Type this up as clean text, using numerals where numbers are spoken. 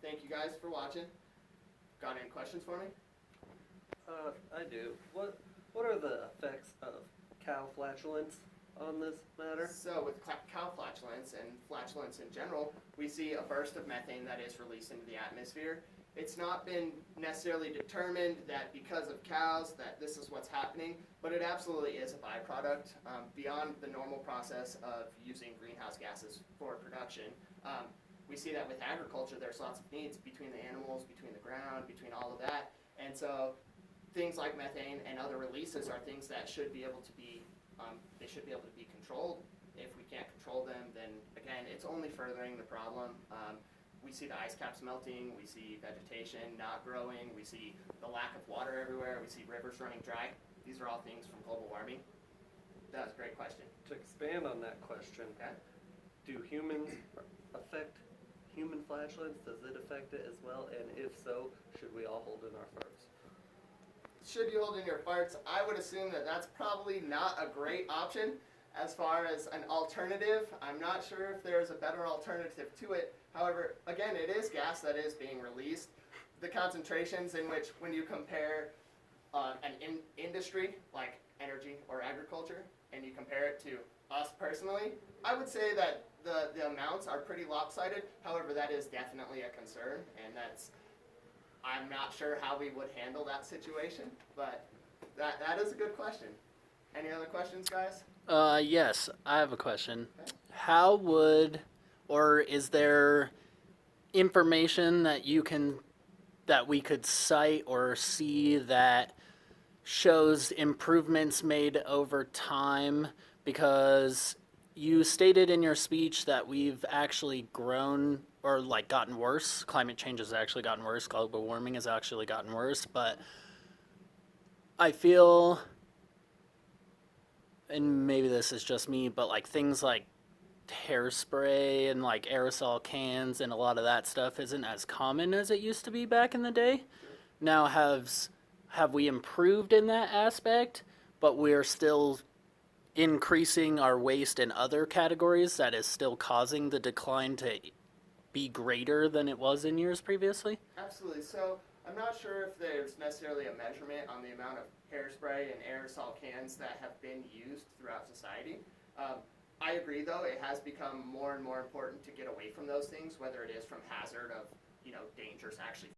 thank you guys for watching. Got any questions for me? I do. What are the effects of cow flatulence on this matter? So with cow flatulence and flatulence in general, we see a burst of methane that is released into the atmosphere. It's not been necessarily determined that because of cows that this is what's happening, but it absolutely is a byproduct beyond the normal process of using greenhouse gases for production. We see that with agriculture, there's lots of needs between the animals, between the ground, between all of that. And so things like methane and other releases are things that should be able to be, they should be able to be controlled. If we can't control them, then again, it's only furthering the problem. We see the ice caps melting, we see vegetation not growing, we see the lack of water everywhere, we see rivers running dry. These are all things from global warming. That was a great question. To expand on that question, Okay. do humans affect human flatulence? Does it affect it as well? And if so, should we all hold in our farts? Should you hold in your farts? I would assume that that's probably not a great option as far as an alternative. I'm not sure if there's a better alternative to it. However, again, it is gas that is being released. The concentrations in which, when you compare an industry like energy or agriculture and you compare it to us personally, I would say that the amounts are pretty lopsided. However, that is definitely a concern, and I'm not sure how we would handle that situation, but that is a good question. Any other questions, guys? Yes, I have a question. Okay. How would, or is there information that that we could cite or see that shows improvements made over time? Because you stated in your speech that we've actually grown or like gotten worse. Climate change has actually gotten worse. Global warming has actually gotten worse. But I feel, and maybe this is just me, but like things like hairspray and like aerosol cans and a lot of that stuff isn't as common as it used to be back in the day. Now have we improved in that aspect, but we're still increasing our waste in other categories that is still causing the decline to be greater than it was in years previously? Absolutely. So I'm not sure if there's necessarily a measurement on the amount of hairspray and aerosol cans that have been used throughout society. I agree, though, it has become more and more important to get away from those things, whether it is from hazard of, dangerous actually